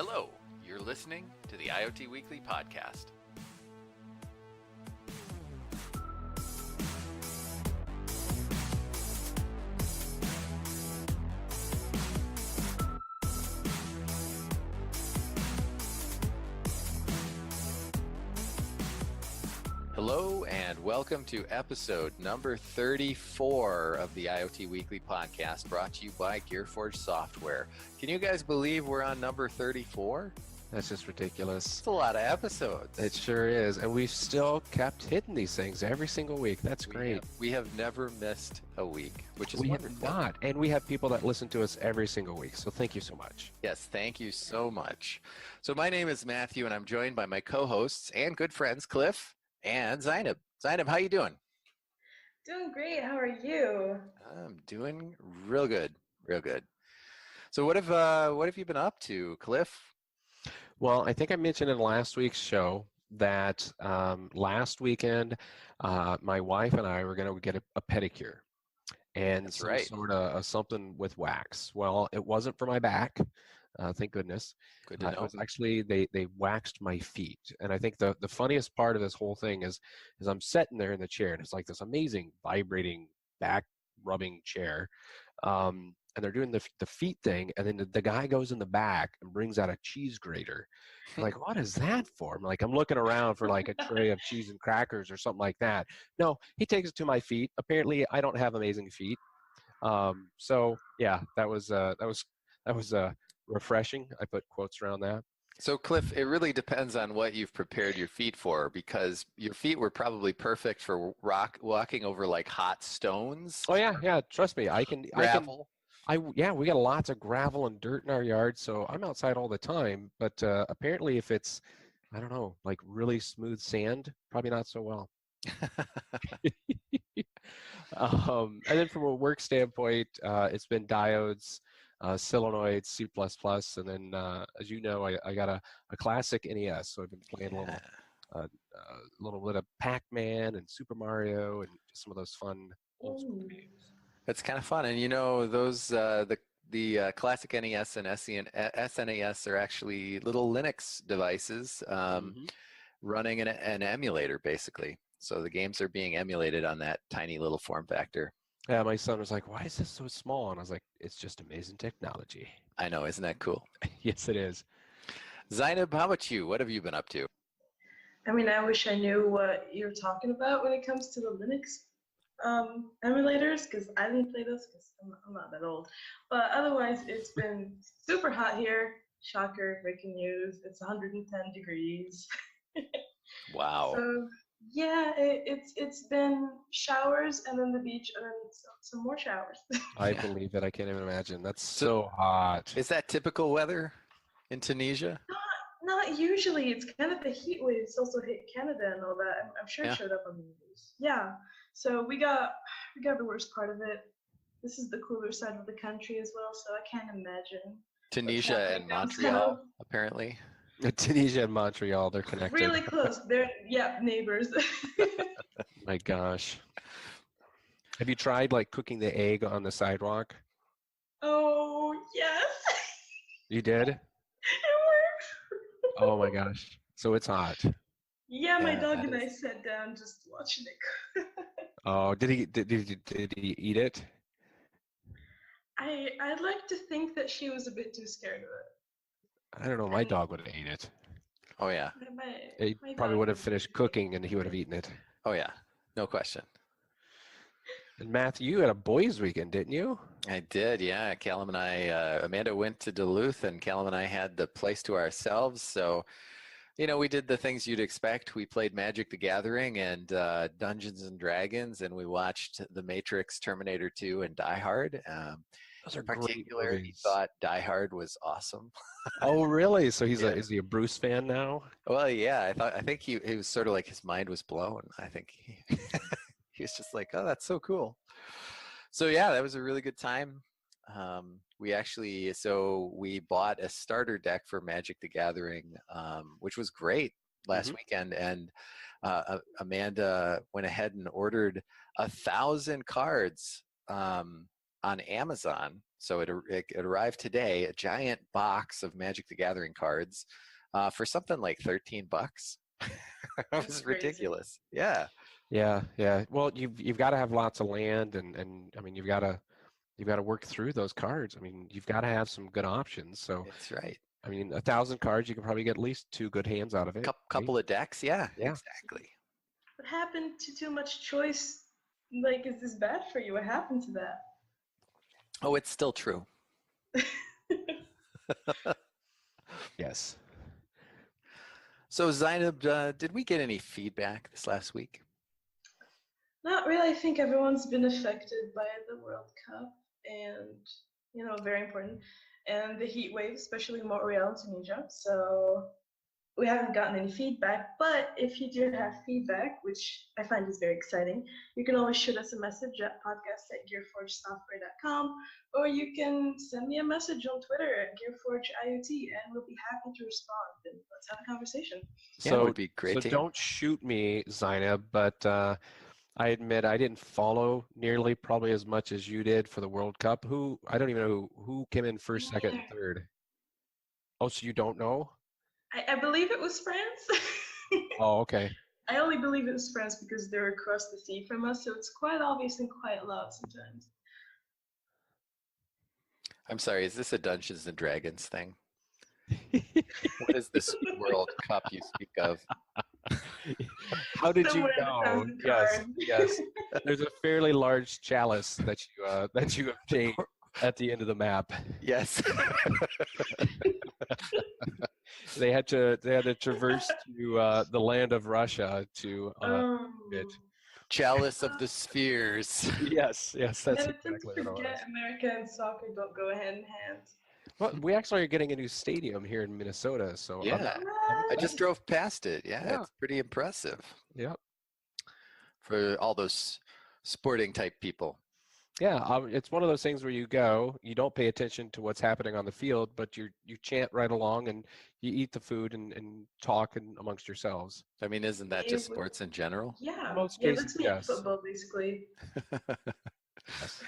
Hello, you're listening to the IoT Weekly Podcast. Hello and welcome to episode number 34 of the IoT Weekly Podcast, brought to you by Gearforge Software. Can you guys believe we're on number 34? That's just ridiculous. It's a lot of episodes. It sure is. And we've still kept hitting these things every single week. That's great. We have never missed a week, which is wonderful. Have not. And we have people that listen to us every single week. So thank you so much. Yes, thank you so much. So my name is Matthew, and I'm joined by my co-hosts and good friends, Cliff and Zeineb. Zeineb, how you doing? Doing great. How are you? I'm doing real good, real good. So what have you been up to, Cliff? Well, I think I mentioned in last week's show that last weekend my wife and I were going to get a pedicure and That's some right. sort of something with wax. Well, it wasn't for my back. Thank goodness. Good to know. It was actually, they waxed my feet. And I think the funniest part of this whole thing is I'm sitting there in the chair, and it's like this amazing vibrating back rubbing chair. And they're doing the feet thing, and then the guy goes in the back and brings out a cheese grater. I'm like, what is that for? I'm looking around for like a tray of cheese and crackers or something like that. No, he takes it to my feet. Apparently, I don't have amazing feet. So yeah, that was refreshing. I put quotes around that. So Cliff, it really depends on what you've prepared your feet for, because your feet were probably perfect for walking over like hot stones. Oh yeah. Trust me, I can gravel. We got lots of gravel and dirt in our yard, so I'm outside all the time. But apparently, if it's, I don't know, like really smooth sand, probably not so well. And then from a work standpoint, it's been diodes, solenoids, C++, and then as you know, I got a classic NES, so I've been playing a little bit of Pac-Man and Super Mario and just some of those fun old school games. That's kind of fun, and you know those the classic NES and SNES are actually little Linux devices running an emulator, basically. So the games are being emulated on that tiny little form factor. Yeah, my son was like, "Why is this so small?" And I was like, "It's just amazing technology." I know, isn't that cool? Yes, it is. Zainab, how about you? What have you been up to? I mean, I wish I knew what you're talking about when it comes to the Linux emulators, because I didn't play those because I'm not that old. But otherwise, it's been super hot here. Shocker, breaking news. It's 110 degrees. Wow. So yeah, it's been showers and then the beach and then some more showers. I believe it. I can't even imagine. That's so hot. Is that typical weather in Tunisia? Not usually. It's kind of the heat waves also hit Canada and all that. I'm sure it showed up on the news. Yeah. So we got the worst part of it. This is the cooler side of the country as well, so I can't imagine. Tunisia and Montreal, apparently. Tunisia and Montreal, they're connected. Really close. They're neighbors. My gosh. Have you tried like cooking the egg on the sidewalk? Oh yes. You did? It works. Oh my gosh. So it's hot. Yeah, my dog and I sat down just watching it cook. Oh, did he eat it? I'd like to think that she was a bit too scared of it. I don't know. My dog would have eaten it. Oh yeah. He probably would have finished cooking and he would have eaten it. Oh yeah. No question. And Matthew, you had a boys' weekend, didn't you? I did, yeah. Callum and I, Amanda went to Duluth, and Callum and I had the place to ourselves. So, you know, we did the things you'd expect. We played Magic the Gathering and Dungeons and Dragons, and we watched The Matrix, Terminator 2, and Die Hard. Those are particular, great he thought Die Hard was awesome. Oh, really? So is he a Bruce fan now? Well, yeah. I think he was sort of like his mind was blown. I think he was just like, oh, that's so cool. So yeah, that was a really good time. We bought a starter deck for Magic the Gathering, which was great last weekend, and Amanda went ahead and ordered 1,000 cards on Amazon, So it arrived today, a giant box of Magic the Gathering cards for something like $13. That That's was crazy. ridiculous. Yeah. Yeah, yeah. Well, you've got to have lots of land, and I mean, you've got to work through those cards. I mean, you've got to have some good options. So, That's right. I mean, 1,000 cards, you can probably get at least 2 good hands out of it. Couple of decks. Yeah, Yeah. exactly. What happened to too much choice? Like, is this bad for you? What happened to that? Oh, it's still true. Yes. So Zeineb, did we get any feedback this last week? Not really. I think everyone's been affected by the World Cup and, very important, and the heat wave, especially in Montreal and Tunisia. So we haven't gotten any feedback, but if you do have feedback, which I find is very exciting, you can always shoot us a message at podcast@gearforgesoftware.com, or you can send me a message on Twitter at gearforgeiot, and we'll be happy to respond, and let's have a conversation. Yeah, it would be great So to hear. don't shoot me, Zeineb, but I admit I didn't follow nearly probably as much as you did for the World Cup. I don't even know who came in first, second, and third. Oh, so you don't know? I believe it was France. Oh, okay. I only believe it was France because they're across the sea from us, so it's quite obvious and quite loud sometimes. I'm sorry, is this a Dungeons and Dragons thing? What is this World Cup you speak of? How did you Somewhere know? that sounds Yes, hard. yes. There's a fairly large chalice that you obtained at the end of the map. Yes. They had to traverse to the land of Russia to it. Chalice of the Spheres. Yes, that's Yeah, I tend exactly to what it was. forget America and soccer don't go hand in hand. Well, we actually are getting a new stadium here in Minnesota, so Yeah. I just drove past it. Yeah, it's pretty impressive. Yeah. For all those sporting type people. Yeah, it's one of those things where you go, you don't pay attention to what's happening on the field, but you chant right along and you eat the food and talk amongst yourselves. I mean, isn't that just sports in general? Yeah, In most yeah, cases, that's me yes. football basically. Yes.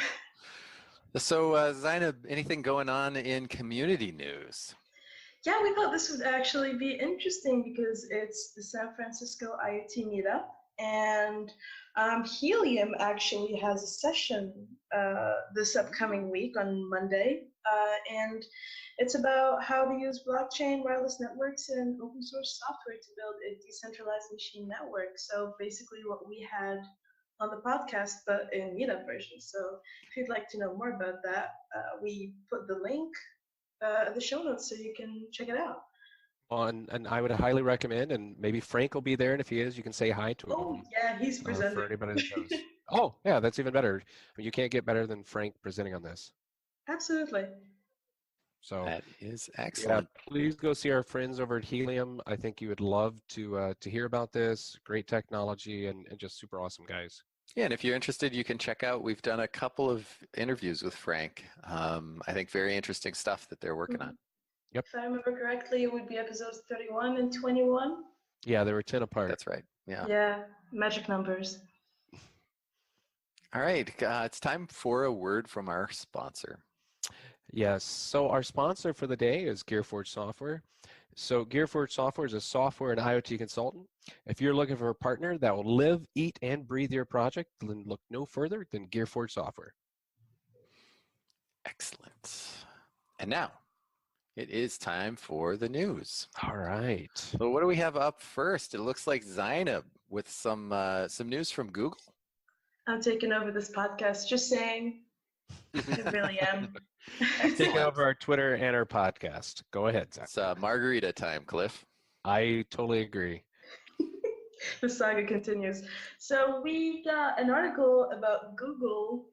So, Zeineb, anything going on in community news? Yeah, we thought this would actually be interesting because it's the San Francisco IoT Meetup, and Helium actually has a session this upcoming week on Monday, and it's about how to use blockchain, wireless networks, and open source software to build a decentralized machine network. So basically what we had on the podcast, but in Meetup version. So if you'd like to know more about that, we put the link the show notes so you can check it out. Well, and I would highly recommend, and maybe Frank will be there, and if he is, you can say hi to him. Oh, yeah, he's presenting. For anybody that knows. Oh, yeah, that's even better. I mean, you can't get better than Frank presenting on this. Absolutely. So that is excellent. Yeah, please go see our friends over at Helium. I think you would love to hear about this. Great technology and just super awesome guys. Yeah, and if you're interested, you can check out, we've done a couple of interviews with Frank. I think very interesting stuff that they're working on. Yep. If I remember correctly, it would be episodes 31 and 21. Yeah, they were 10 apart. That's right. Yeah. Yeah, magic numbers. All right, it's time for a word from our sponsor. Yes, so our sponsor for the day is Gearforge Software. So Gearforge Software is a software and IoT consultant. If you're looking for a partner that will live, eat, and breathe your project, then look no further than Gearforge Software. Excellent. And now, it is time for the news. All right. So what do we have up first? It looks like Zeineb with some news from Google. I'm taking over this podcast, just saying. I really am. Taking over our Twitter and our podcast. Go ahead, Zach. It's margarita time, Cliff. I totally agree. The saga continues. So we got an article about Google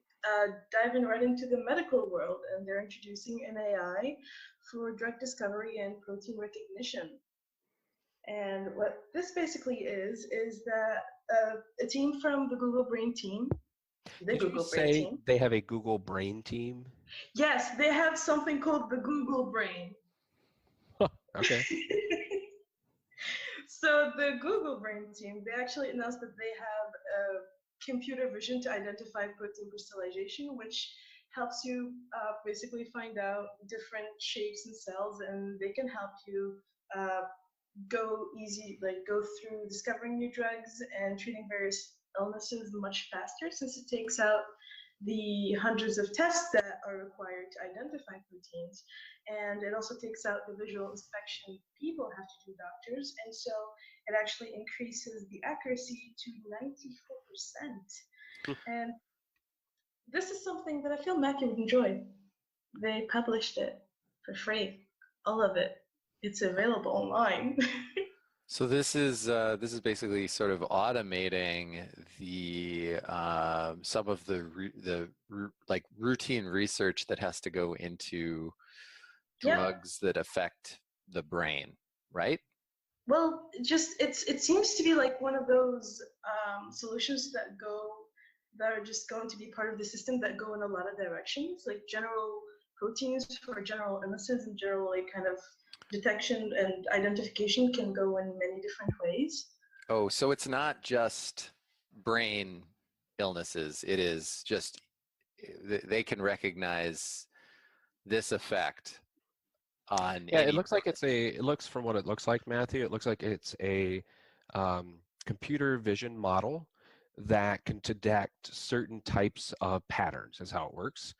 diving right into the medical world, and they're introducing an AI for drug discovery and protein recognition. And what this basically is that a team from the Google Brain team, Did you say they have a Google Brain team? Yes, they have something called the Google Brain. Okay. So the Google Brain team, they actually announced that they have computer vision to identify protein crystallization, which helps you basically find out different shapes and cells, and they can help you uh, go through discovering new drugs and treating various illnesses much faster, since it takes out the hundreds of tests that are required to identify proteins. And it also takes out the visual inspection people have to do, doctors. And so it actually increases the accuracy to 94%. And this is something that I feel Mackie would enjoy. They published it for free, all of it. It's available online. So this is basically sort of automating the some of the like routine research that has to go into drugs that affect the brain, right? Well, it seems to be like one of those solutions that are just going to be part of the system that go in a lot of directions, like general proteins for general illnesses and general like kind of detection and identification can go in many different ways. Oh, so it's not just brain illnesses. It is just they can recognize this effect on Yeah, any. it looks like it looks from what it looks like, Matthew, it looks like it's a computer vision model that can detect certain types of patterns is how it works.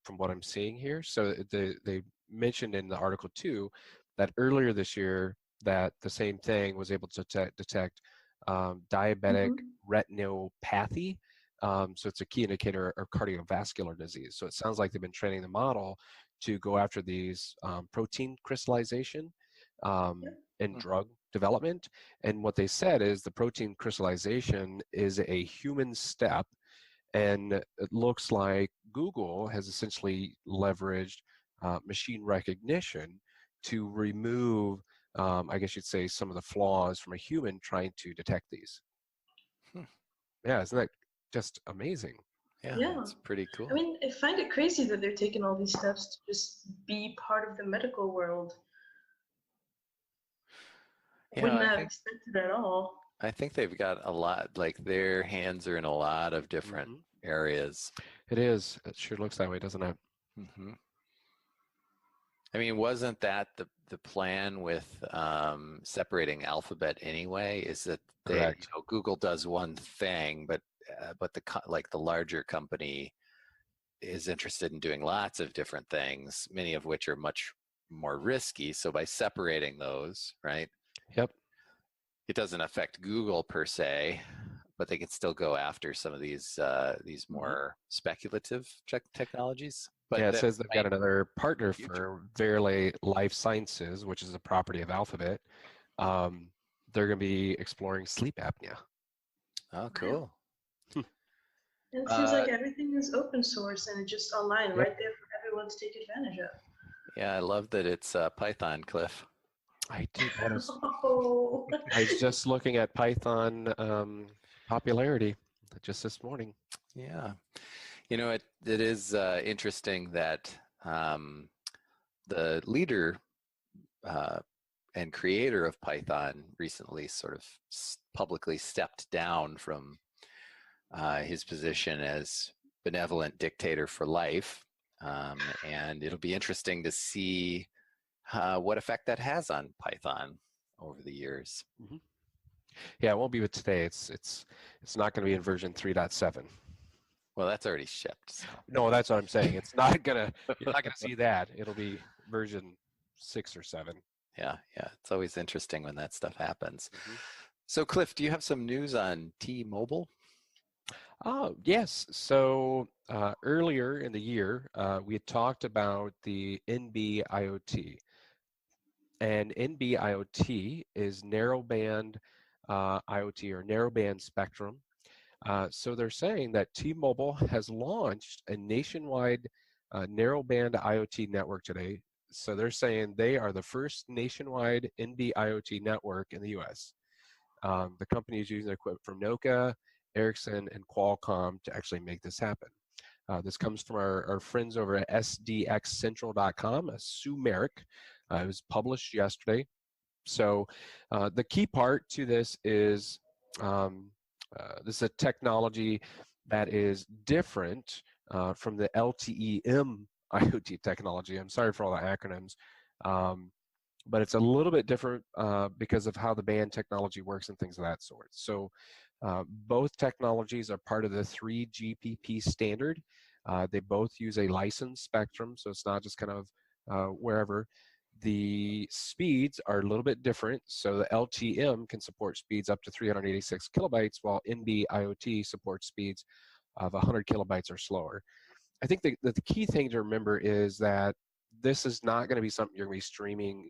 From what I'm seeing here. So they mentioned in the article too that earlier this year that the same thing was able to detect diabetic retinopathy. So it's a key indicator of cardiovascular disease. So it sounds like they've been training the model to go after these protein crystallization in drug development. And what they said is the protein crystallization is a human step. And it looks like Google has essentially leveraged machine recognition to remove, I guess you'd say, some of the flaws from a human trying to detect these. Yeah, isn't that just amazing? Yeah, it's pretty cool. I mean, I find it crazy that they're taking all these steps to just be part of the medical world. Wouldn't have expected at all. I think they've got a lot, like their hands are in a lot of different areas. It is. It sure looks that way, doesn't it? I mean, wasn't that the plan with separating Alphabet anyway? Is that they, Google does one thing, but the larger company is interested in doing lots of different things, many of which are much more risky. So by separating those, right? Yep. It doesn't affect Google per se, but they can still go after some of these more speculative technologies. But yeah, it says they've got another partner for Verily Life Sciences, which is a property of Alphabet. They're going to be exploring sleep apnea. Oh, cool. And it seems like everything is open source and it's just online right there for everyone to take advantage of. Yeah, I love that it's Python, Cliff. I did want to. I was just looking at Python popularity just this morning. Yeah. You know, it is interesting that the leader and creator of Python recently sort of publicly stepped down from his position as benevolent dictator for life. And it'll be interesting to see what effect that has on Python over the years. Yeah, it won't be with today. It's not going to be in version 3.7. Well, that's already shipped. So. No, that's what I'm saying. It's not gonna. You're not gonna see that. It'll be version 6 or 7. Yeah. It's always interesting when that stuff happens. So, Cliff, do you have some news on T-Mobile? Oh, yes. So earlier in the year, we had talked about the NB IoT. And NB IoT is narrowband IoT or narrowband spectrum. So they're saying that T-Mobile has launched a nationwide narrowband IoT network today. So they're saying they are the first nationwide NB IoT network in the U.S. The company is using equipment from Nokia, Ericsson, and Qualcomm to actually make this happen. This comes from our friends over at sdxcentral.com, Sue Merrick. It was published yesterday. So the key part to this is this is a technology that is different from the LTE-M IoT technology. I'm sorry for all the acronyms, but it's a little bit different because of how the band technology works and things of that sort. So both technologies are part of the 3GPP standard. They both use a licensed spectrum, so it's not just kind of wherever. The speeds are a little bit different. So the LTM can support speeds up to 386 kilobytes, while NB-IoT supports speeds of 100 kilobytes or slower. I think the key thing to remember is that this is not going to be something you're going to be streaming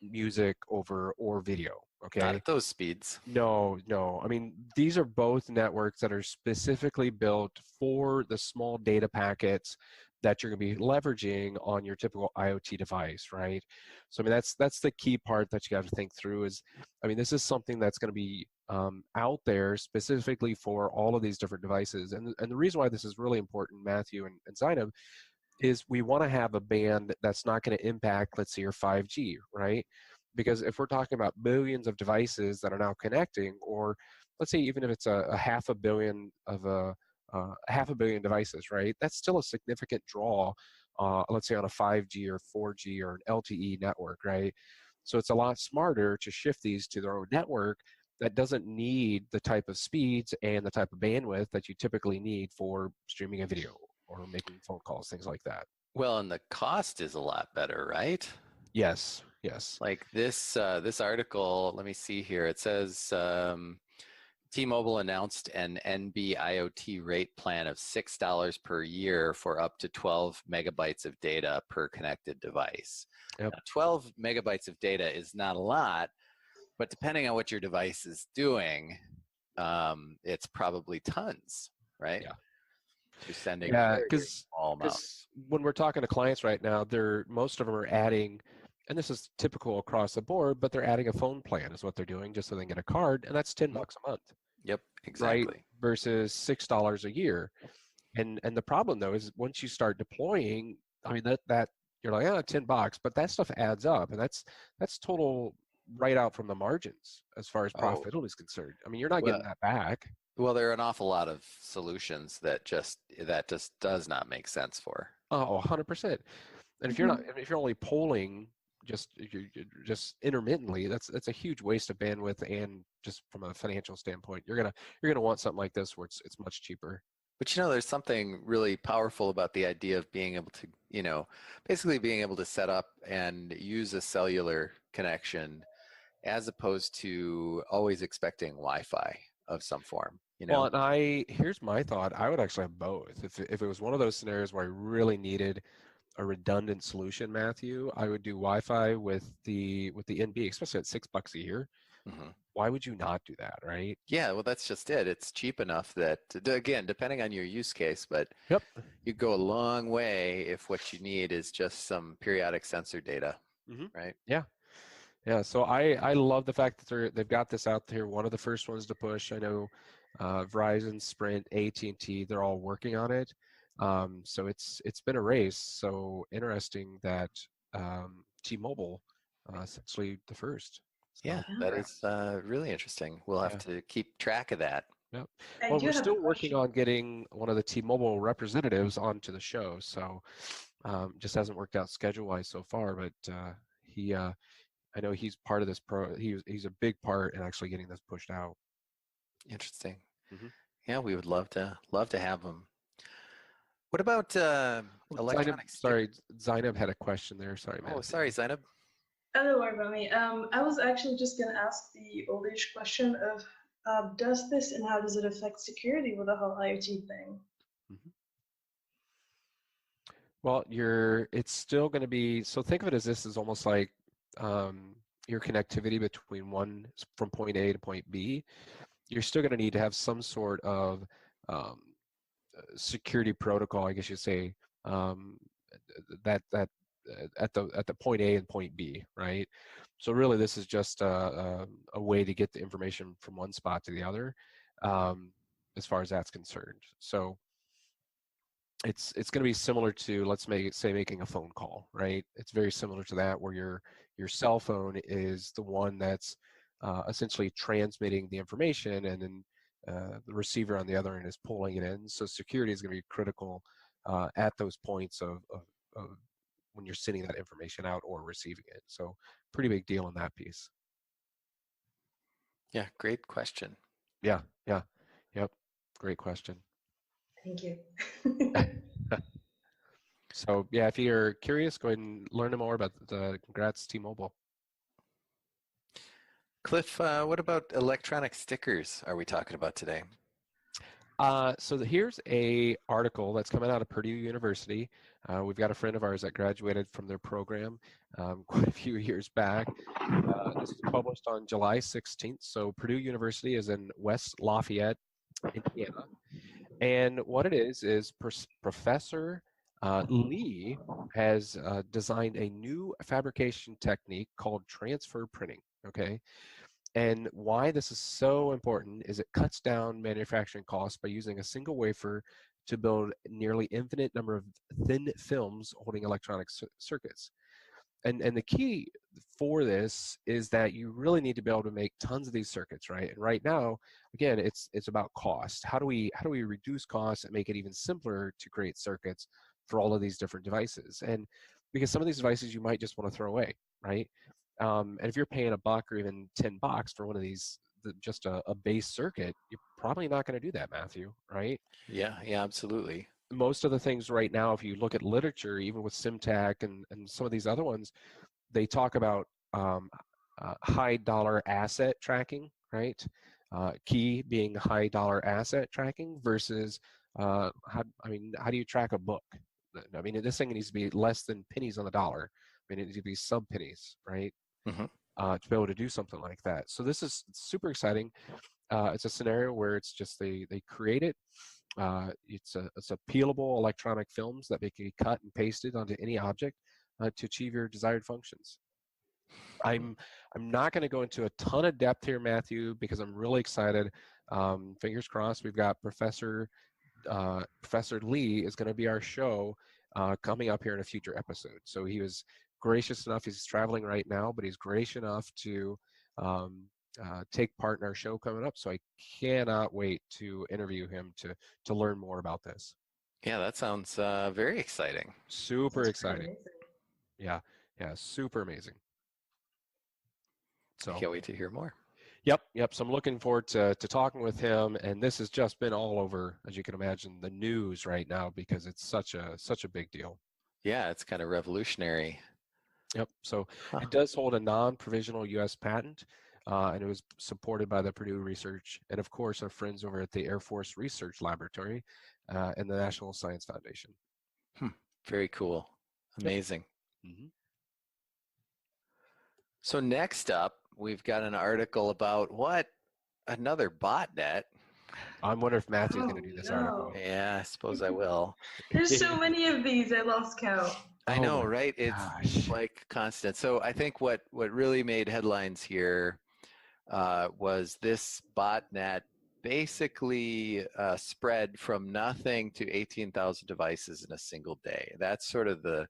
music over or video, okay? Not at those speeds. No. I mean, these are both networks that are specifically built for the small data packets that you're going to be leveraging on your typical IoT device, right? So, I mean, that's the key part that you have to think through is, I mean, this is something that's going to be out there specifically for all of these different devices. And the reason why this is really important, Matthew and Zeineb, is we want to have a band that's not going to impact, let's say, your 5G, right? Because if we're talking about billions of devices that are now connecting, or let's say even if it's a half a billion devices, right? That's still a significant draw, let's say on a 5G or 4G or an LTE network, right? So it's a lot smarter to shift these to their own network that doesn't need the type of speeds and the type of bandwidth that you typically need for streaming a video or making phone calls, things like that. Well, and the cost is a lot better, right? Yes. Like this article, let me see here. It says T-Mobile announced an NB IoT rate plan of $6 per year for up to 12 megabytes of data per connected device. Yep. Now, 12 megabytes of data is not a lot, but depending on what your device is doing, it's probably tons, right? Yeah. You're sending Yeah, very, very small amounts. because when we're talking to clients right now, most of them are adding, and this is typical across the board, but they're adding a phone plan is what they're doing just so they can get a card, and that's $10 a month. Yep, Right, exactly. versus $6 a year. And the problem though is once you start deploying, I mean that you're like, oh, $10, but that stuff adds up, and that's total right out from the margins as far as profitability is concerned. I mean, you're not getting that back. Well, there are an awful lot of solutions that just does not make sense for. Oh, 100%. And if you're only polling just intermittently, that's a huge waste of bandwidth, and just from a financial standpoint, you're gonna want something like this where it's much cheaper. But there's something really powerful about the idea of being able to, basically being able to set up and use a cellular connection as opposed to always expecting Wi-Fi of some form. Well, and here's my thought. I would actually have both. If it was one of those scenarios where I really needed a redundant solution, Matthew, I would do Wi-Fi with the NB, especially at $6 a year. Mm-hmm. Why would you not do that, right? Yeah, well, that's just it. It's cheap enough that, again, depending on your use case, but yep, you go a long way if what you need is just some periodic sensor data, right? Yeah. So I love the fact that they've got this out there. One of the first ones to push. I know Verizon, Sprint, AT&T, they're all working on it. So it's been a race. So interesting that T-Mobile essentially the first. So, yeah, that is really interesting. We'll have to keep track of that. Yep. Well, we're still working on getting one of the T-Mobile representatives onto the show. So just hasn't worked out schedule-wise so far, but he. I know he's part of this he's a big part in actually getting this pushed out. Interesting. Yeah, we would love to have him. What about electronic? Sorry, Zeineb had a question there. Sorry, man. Oh, sorry, Zeineb. Oh, don't worry about me. I was actually just going to ask the oldish question of does this and how does it affect security with the whole IoT thing? Well, it's still going to be, so think of it as this is almost like your connectivity from point A to point B. You're still going to need to have some sort of security protocol, I guess you'd say, that at the point A and point B, right? So really, this is just a way to get the information from one spot to the other, as far as that's concerned. So it's going to be similar to, let's say making a phone call, right? It's very similar to that, where your cell phone is the one that's essentially transmitting the information, and then the receiver on the other end is pulling it in. So security is going to be critical at those points of when you're sending that information out or receiving it. So pretty big deal in that piece. Yeah, great question. Yeah, yeah, yep, great question. Thank you. So yeah, if you're curious, go ahead and learn more about the Congrats T-Mobile. Cliff, what about electronic stickers are we talking about today? So here's a article that's coming out of Purdue University. We've got a friend of ours that graduated from their program quite a few years back. This was published on July 16th. So Purdue University is in West Lafayette, Indiana. And what it is Professor Lee has designed a new fabrication technique called transfer printing, okay? And why this is so important is it cuts down manufacturing costs by using a single wafer to build nearly infinite number of thin films holding electronic circuits. And the key for this is that you really need to be able to make tons of these circuits, right? And right now, again, it's about cost. How do we reduce costs and make it even simpler to create circuits for all of these different devices? And because some of these devices you might just want to throw away, right? And if you're paying $1 or even $10 for one of these, just a base circuit, you're probably not going to do that, Matthew, right? Yeah, absolutely. Most of the things right now, if you look at literature, even with SimTech and some of these other ones, they talk about high dollar asset tracking, right? Key being high dollar asset tracking versus how do you track a book? I mean, this thing needs to be less than pennies on the dollar. I mean, it needs to be sub pennies, right? Mm-hmm. To be able to do something like that. So this is super exciting. It's a scenario where it's just they create it. It's a peelable electronic films that they can be cut and pasted onto any object to achieve your desired functions. I'm not going to go into a ton of depth here, Matthew, because I'm really excited. Fingers crossed. We've got Professor Lee is going to be our show coming up here in a future episode. So he was gracious enough. He's traveling right now, but he's gracious enough to take part in our show coming up. So I cannot wait to interview him to learn more about this. Yeah, that sounds very exciting. Super That's exciting. amazing. Yeah, super amazing. So I can't wait to hear more. Yep. So I'm looking forward to talking with him, and this has just been all over, as you can imagine, the news right now because it's such a big deal. Yeah, it's kind of revolutionary. Yep. So it does hold a non-provisional U.S. patent, and it was supported by the Purdue Research and, of course, our friends over at the Air Force Research Laboratory and the National Science Foundation. Very cool. Amazing. Yep. Mm-hmm. So next up, we've got an article about what? Another botnet. I'm wondering if Matthew's going to do this article. Yeah, I suppose I will. There's so many of these, I lost count. I know, right? It's like constant. So I think what really made headlines here was this botnet basically spread from nothing to 18,000 devices in a single day. That's sort of the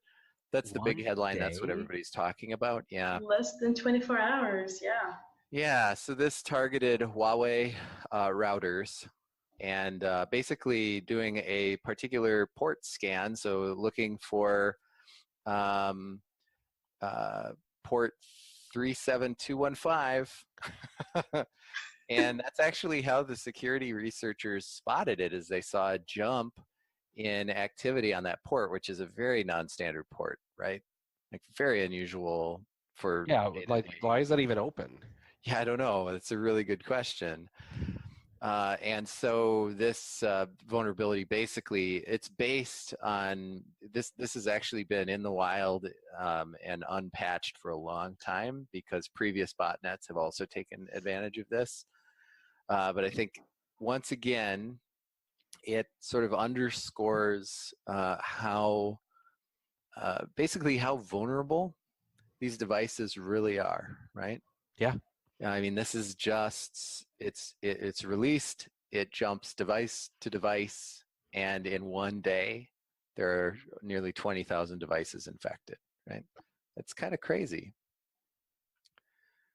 big headline. That's what everybody's talking about. Yeah. Less than 24 hours. Yeah. Yeah. So this targeted Huawei routers and basically doing a particular port scan. So looking for port 37215. And that's actually how the security researchers spotted it, is they saw a jump in activity on that port, which is a very non-standard port, right? Like very unusual for like why is that even open? Yeah, I don't know. It's a really good question. And so this vulnerability, basically, it's based on this. This has actually been in the wild and unpatched for a long time because previous botnets have also taken advantage of this. But I think once again, it sort of underscores how basically how vulnerable these devices really are, right? Yeah. I mean, this is just it's released, it jumps device to device, and in one day there are nearly 20,000 devices infected, right? That's kind of crazy.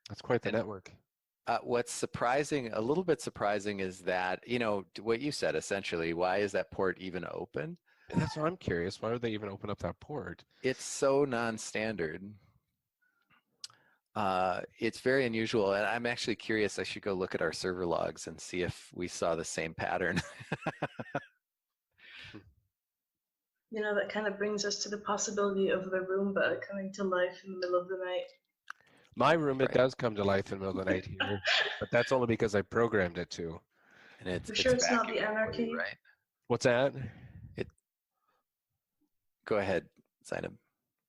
That's quite the network. What's surprising, a little bit surprising, is that, you know, what you said essentially, why is that port even open? That's what I'm curious. Why would they even open up that port? It's so non-standard. It's very unusual, and I'm actually curious. I should go look at our server logs and see if we saw the same pattern. You know, that kind of brings us to the possibility of the Roomba coming to life in the middle of the night. My room, it Right. does come to life in the middle of the night here, but that's only because I programmed it to. And it's For sure it's not the vacuuming for you, anarchy. right? What's that? Go ahead, Zeineb.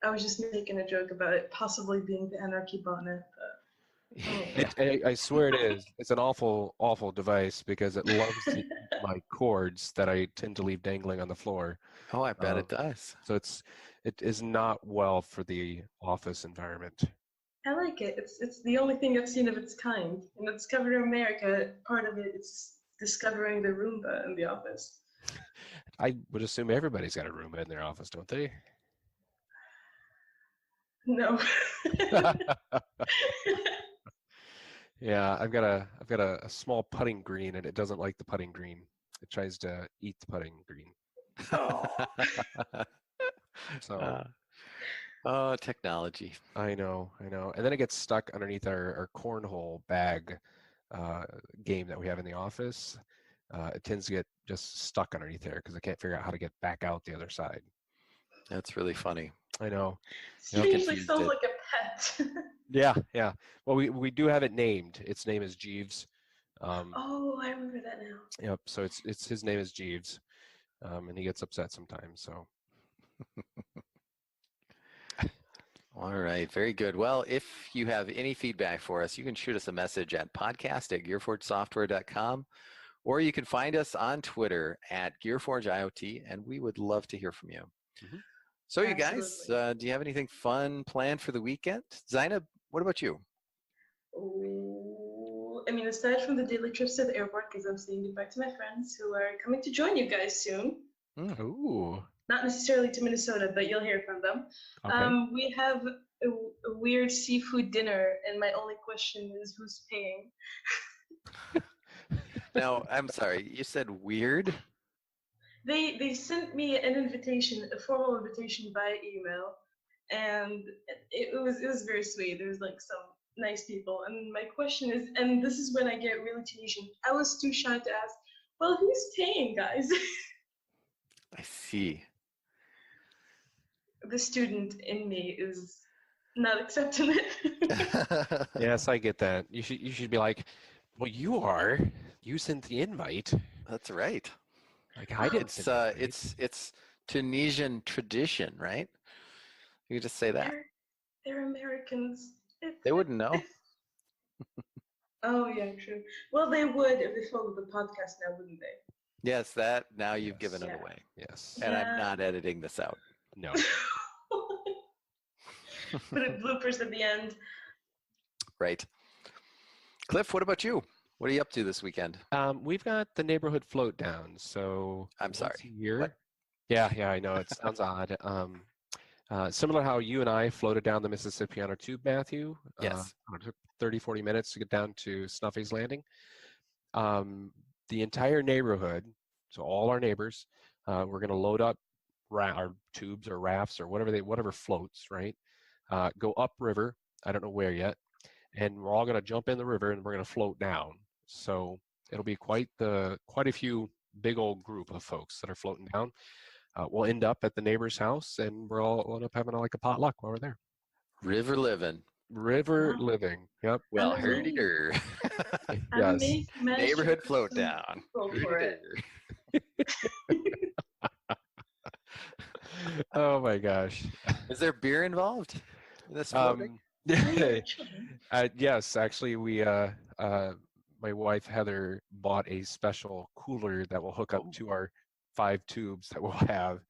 I was just making a joke about it possibly being the anarchy botnet, but I swear it is. It's an awful, awful device because it loves to eat my cords that I tend to leave dangling on the floor. Oh, I bet it does. So it is not well for the office environment. I like it. It's the only thing I've seen of its kind. In Discover America, part of it is discovering the Roomba in the office. I would assume everybody's got a Roomba in their office, don't they? No. Yeah, I've got a small putting green, and it doesn't like the putting green. It tries to eat the putting green. So oh, technology. I know. And then it gets stuck underneath our cornhole bag game that we have in the office. It tends to get just stuck underneath there because I can't figure out how to get back out the other side. That's really funny. I know. Seriously sounds like a pet. Yeah. Well, we do have it named. Its name is Jeeves. Oh, I remember that now. Yep. So it's his name is Jeeves, and he gets upset sometimes. So. All right, very good. Well, if you have any feedback for us, you can shoot us a message at podcast@gearforgesoftware.com, or you can find us on Twitter at Gearforge IoT, and we would love to hear from you. Mm-hmm. So you guys, do you have anything fun planned for the weekend? Zeineb, what about you? Oh, I mean, aside from the daily trips to the airport, because I'm saying goodbye to my friends who are coming to join you guys soon. Ooh. Not necessarily to Minnesota, but you'll hear from them. Okay. We have a weird seafood dinner, and my only question is who's paying? Now, I'm sorry, you said weird? They sent me an invitation, a formal invitation by email, and it was very sweet. There was like some nice people, and my question is, and this is when I get really Tunisian. I was too shy to ask, well, who's paying, guys? I see. The student in me is not accepting it. Yes, I get that. You should be like, well, you are. You sent the invite. That's right. Like I didn't. It's Tunisian tradition, right? You could just say that. They're Americans. They wouldn't know. Oh yeah, true. Well, they would if they followed the podcast now, wouldn't they? Yes, that now you've given it away. Yes. And I'm not editing this out. No. Put it bloopers at the end. Right. Cliff, what about you? What are you up to this weekend? We've got the neighborhood float down. So I'm sorry. What? Yeah, I know it sounds odd. Similar how you and I floated down the Mississippi on our tube, Matthew. Yes. It took 30, 40 minutes to get down to Snuffy's Landing. The entire neighborhood, so all our neighbors, we're going to load up our tubes or rafts or whatever floats, right? Go upriver. I don't know where yet. And we're all going to jump in the river and we're going to float down. So it'll be quite a few big old group of folks that are floating down. We'll end we'll end up at the neighbor's house and we'll end up having like a potluck while we're there. River living. Yep. Well, herdy-der. Yes. Neighborhood float down. Oh my gosh. Is there beer involved in this floating? Yes, actually we my wife Heather bought a special cooler that will hook up to our 5 tubes that we'll have.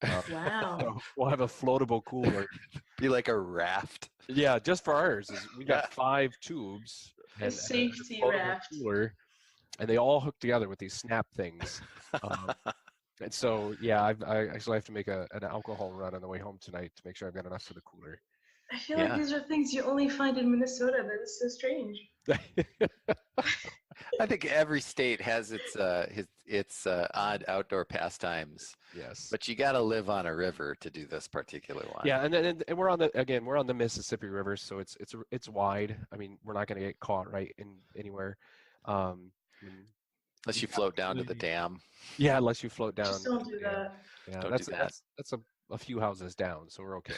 Wow. So we'll have a floatable cooler. Be like a raft. Yeah, just for ours. We got 5 tubes and a safety raft. Cooler, and they all hook together with these snap things. And so, yeah, I actually have to make an alcohol run on the way home tonight to make sure I've got enough for the cooler. I feel like these are things you only find in Minnesota. That is so strange. I think every state has it's odd outdoor pastimes. Yes. But you got to live on a river to do this particular one. Yeah, and we're on the Mississippi River, so it's wide. I mean, we're not going to get caught right in anywhere. I mean, Unless you float down to the dam. Yeah, unless you float down. Just don't do that. Yeah, Don't do that. That's a few houses down, so we're okay.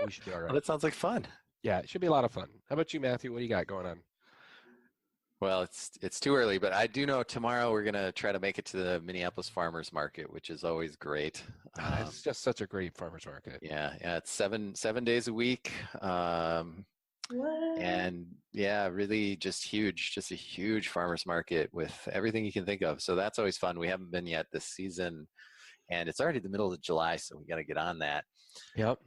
We should be all right. Well, that sounds like fun. Yeah, it should be a lot of fun. How about you, Matthew? What do you got going on? Well, it's too early, but I do know tomorrow we're gonna try to make it to the Minneapolis Farmers Market, which is always great. It's just such a great farmers market. Yeah, it's seven days a week, What? and yeah, really just a huge farmers market with everything you can think of. So that's always fun. We haven't been yet this season, and it's already the middle of July, so we got to get on that. Yep.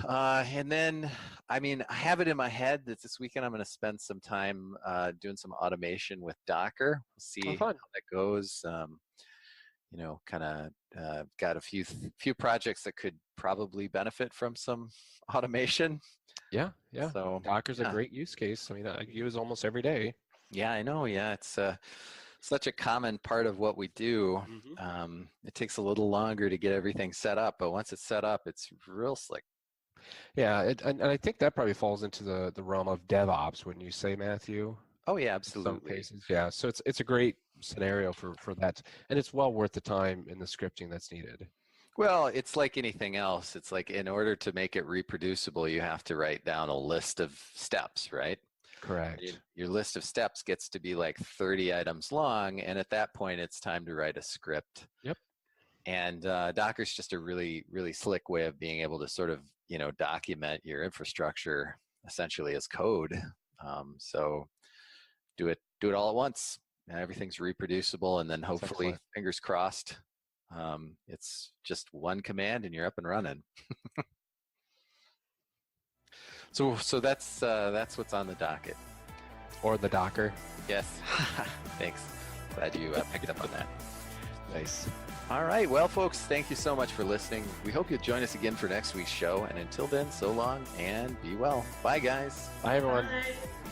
And then, I mean, I have it in my head that this weekend I'm going to spend some time doing some automation with Docker. We'll see how that goes. Kind of got a few projects that could probably benefit from some automation. Yeah. So Docker's a great use case. I mean, I use almost every day. Yeah, I know. Yeah, it's such a common part of what we do. Mm-hmm. It takes a little longer to get everything set up, but once it's set up, it's real slick. Yeah, and I think that probably falls into the realm of DevOps, wouldn't you say, Matthew? Oh yeah, In some absolutely. cases, yeah. So it's a great scenario for that, and it's well worth the time in the scripting that's needed. Well, it's like anything else. It's like in order to make it reproducible, you have to write down a list of steps, right? Correct. Your list of steps gets to be like 30 items long, and at that point, it's time to write a script. Yep. And Docker's just a really, really slick way of being able to sort of, document your infrastructure essentially as code. So do it all at once, and everything's reproducible, and then hopefully, fingers crossed, it's just one command and you're up and running. So that's what's on the docket. Or the Docker. Yes. Thanks. Glad you picked up on that. Nice. All right. Well, folks, thank you so much for listening. We hope you'll join us again for next week's show. And until then, so long and be well. Bye, guys. Bye, everyone. Bye.